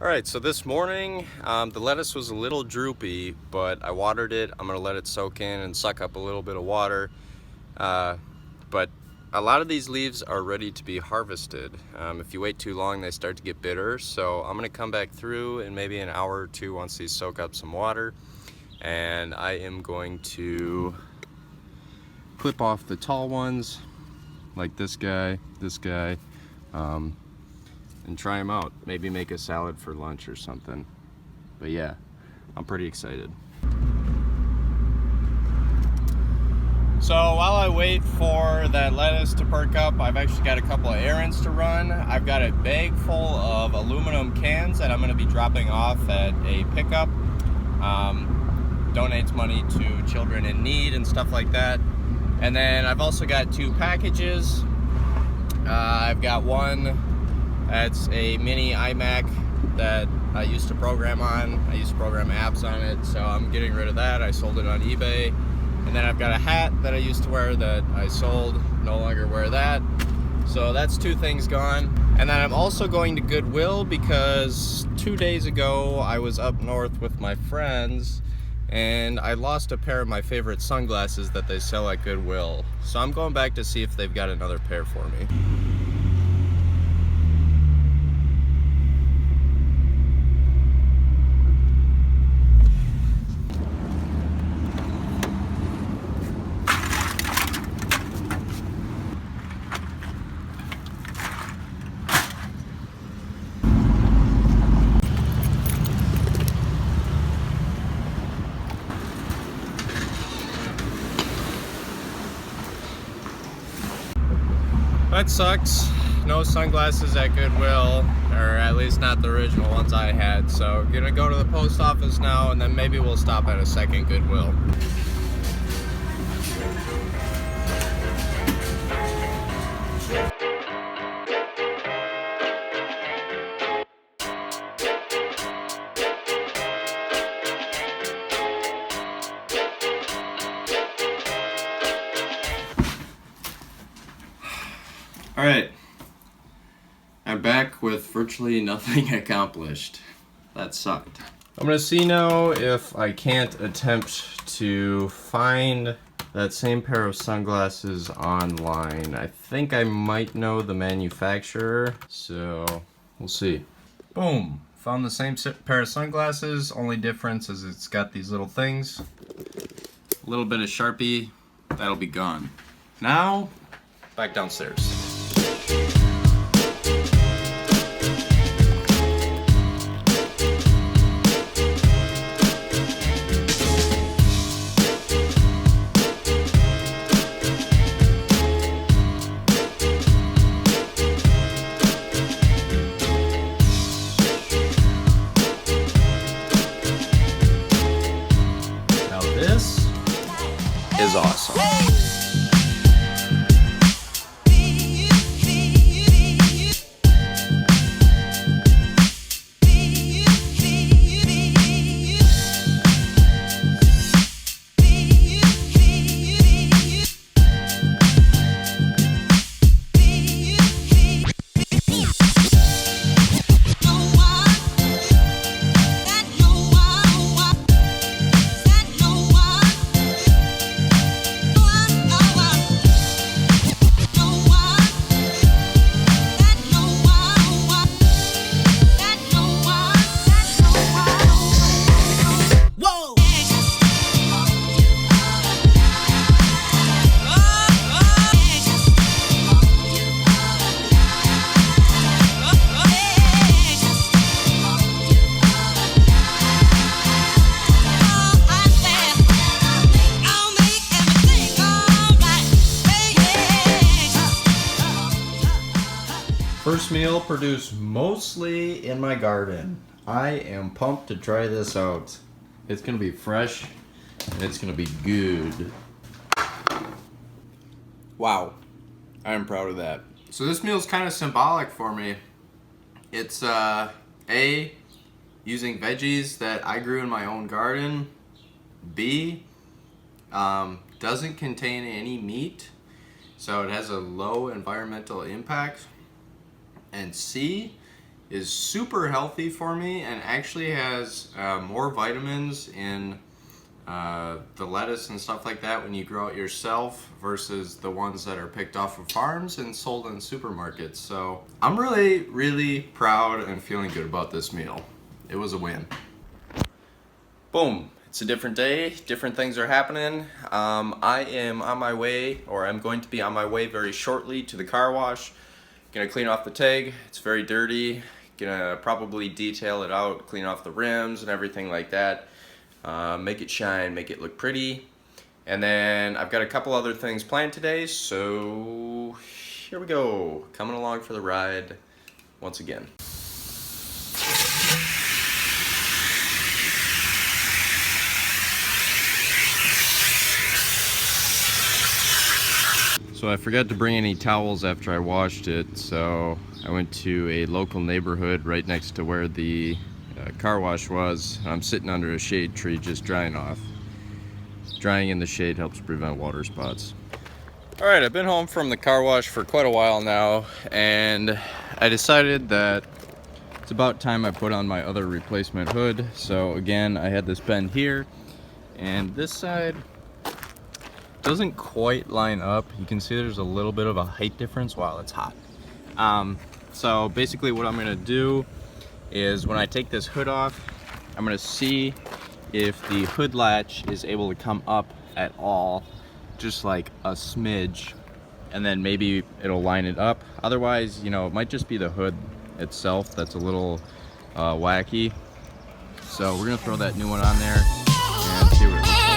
Alright, so this morning the lettuce was a little droopy, but I watered it. I'm going to let it soak in and suck up a little bit of water. But a lot of these leaves are ready to be harvested. If you wait too long, they start to get bitter. So I'm going to come back through in maybe an hour or two once these soak up some water. And I am going to clip off the tall ones, like this guy, and try them out. Maybe make a salad for lunch or something. But yeah, I'm pretty excited. So while I wait for that lettuce to perk up, I've actually got a couple of errands to run. I've got a bag full of aluminum cans that I'm going to be dropping off at a pickup. Donates money to children in need and stuff like that. And then I've also got two packages. I've got one that's a mini iMac that I used to program on. I used to program apps on it, so I'm getting rid of that. I sold it on eBay. And then I've got a hat that I used to wear that I sold, no longer wear that. So that's two things gone. And then I'm also going to Goodwill because 2 days ago I was up north with my friends and I lost a pair of my favorite sunglasses that they sell at Goodwill. So I'm going back to see if they've got another pair for me. That sucks. No sunglasses at Goodwill, or at least not the original ones I had. So gonna go to the post office now, and then maybe we'll stop at a second Goodwill. Alright, I'm back with virtually nothing accomplished. That sucked. I'm gonna see now if I can't attempt to find that same pair of sunglasses online. I think I might know the manufacturer, so we'll see. Boom! Found the same pair of sunglasses, only difference is it's got these little things. A little bit of Sharpie, that'll be gone. Now, back downstairs. Now this is awesome. First meal produced mostly in my garden. I am pumped to try this out. It's gonna be fresh and it's gonna be good. Wow, I am proud of that. So this meal is kind of symbolic for me. It's A, using veggies that I grew in my own garden. B, doesn't contain any meat, so it has a low environmental impact. And C is super healthy for me and actually has more vitamins in the lettuce and stuff like that when you grow it yourself versus the ones that are picked off of farms and sold in supermarkets. So I'm really proud and feeling good about this meal. It was a win. Boom. It's a different day, different things are happening. I am on my way, or I'm going to be on my way very shortly to the car wash. Gonna clean off the tag. It's very dirty. Gonna probably detail it out, clean off the rims and everything like that. Make it shine, make it look pretty. And then I've got a couple other things planned today, so here we go. Coming along for the ride once again. So I forgot to bring any towels after I washed it, so I went to a local neighborhood right next to where the car wash was. I'm sitting under a shade tree just drying off. Drying in the shade helps prevent water spots. Alright, I've been home from the car wash for quite a while now, and I decided that it's about time I put on my other replacement hood. So again, I had this bend here, and this side doesn't quite line up. You can see there's a little bit of a height difference while it's hot. So basically what I'm gonna do is when I take this hood off, I'm gonna see if the hood latch is able to come up at all, just like a smidge, and then maybe it'll line it up. Otherwise, you know, it might just be the hood itself that's a little wacky. So we're gonna throw that new one on there and see what it looks like.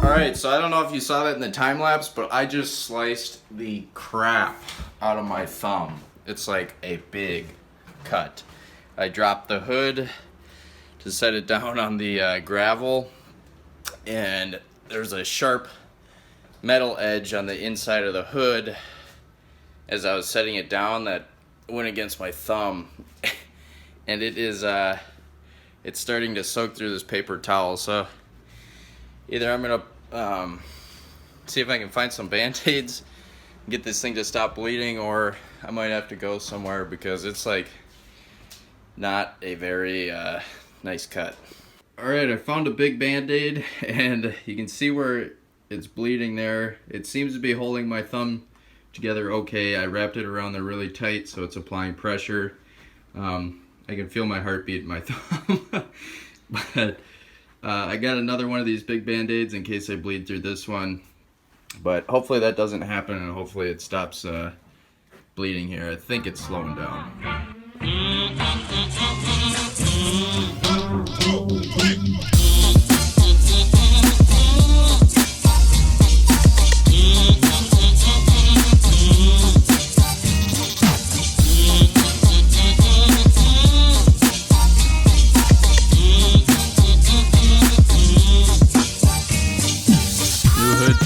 Alright, so I don't know if you saw that in the time lapse, but I just sliced the crap out of my thumb. It's like a big cut. I dropped the hood to set it down on the gravel, and there's a sharp metal edge on the inside of the hood as I was setting it down that went against my thumb. And it is it's starting to soak through this paper towel. So either I'm gonna see if I can find some band-aids and get this thing to stop bleeding, or I might have to go somewhere because it's like not a very nice cut. Alright, I found a big band-aid, and you can see where it's bleeding there. It seems to be holding my thumb together okay. I wrapped it around there really tight so it's applying pressure. I can feel my heartbeat in my thumb. But I got another one of these big band-aids in case I bleed through this one. But hopefully that doesn't happen, and hopefully it stops bleeding here. I think it's slowing down.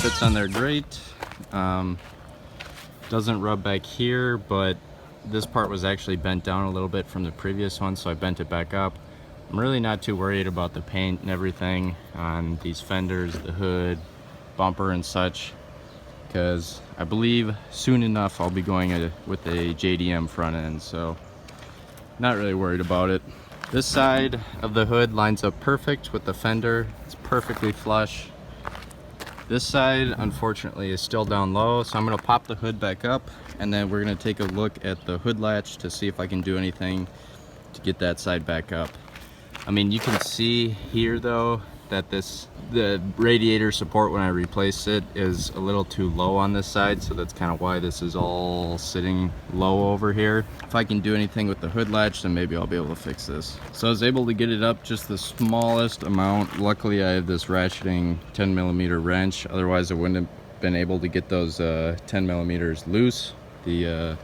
Fits on there great. Doesn't rub back here, but this part was actually bent down a little bit from the previous one, so I bent it back up. I'm really not too worried about the paint and everything on these fenders, the hood, bumper and such, because I believe soon enough I'll be going with a JDM front end, so not really worried about it. This side of the hood lines up perfect with the fender. It's perfectly flush. This side, unfortunately, is still down low, so I'm going to pop the hood back up, and then we're going to take a look at the hood latch to see if I can do anything to get that side back up. I mean, you can see here, though, that the radiator support when I replaced it is a little too low on this side, so that's kind of why this is all sitting low over here. If I can do anything with the hood latch, then maybe I'll be able to fix this. So I was able to get it up just the smallest amount. Luckily I have this ratcheting 10mm wrench, otherwise I wouldn't have been able to get those 10mm loose. The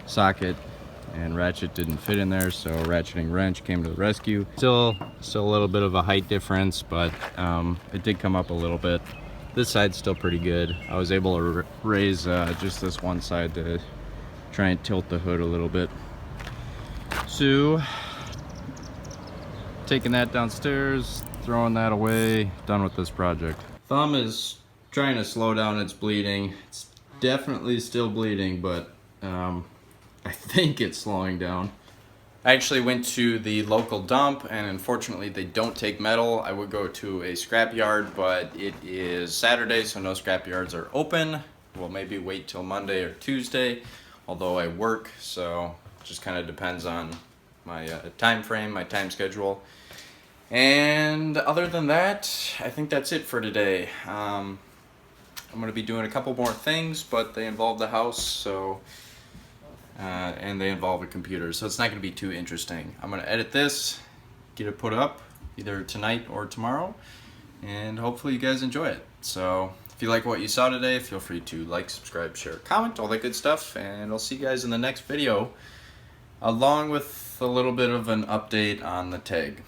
socket and ratchet didn't fit in there, so ratcheting wrench came to the rescue. Still a little bit of a height difference, but it did come up a little bit. This side's still pretty good. I was able to raise just this one side to try and tilt the hood a little bit. So taking that downstairs, throwing that away, done with this project. Thumb is trying to slow down its bleeding. It's definitely still bleeding, but I think it's slowing down. I actually went to the local dump, and unfortunately they don't take metal. I would go to a scrap yard, but it is Saturday, so no scrap yards are open. We'll maybe wait till Monday or Tuesday, although I work, so it just kind of depends on my time frame, my time schedule. And other than that, I think that's it for today. I'm going to be doing a couple more things, but they involve the house, so and they involve a computer, so it's not going to be too interesting. I'm going to edit this, get it put up either tonight or tomorrow, and hopefully you guys enjoy it. So if you like what you saw today, feel free to like, subscribe, share, comment, all that good stuff, and I'll see you guys in the next video, along with a little bit of an update on the TEG.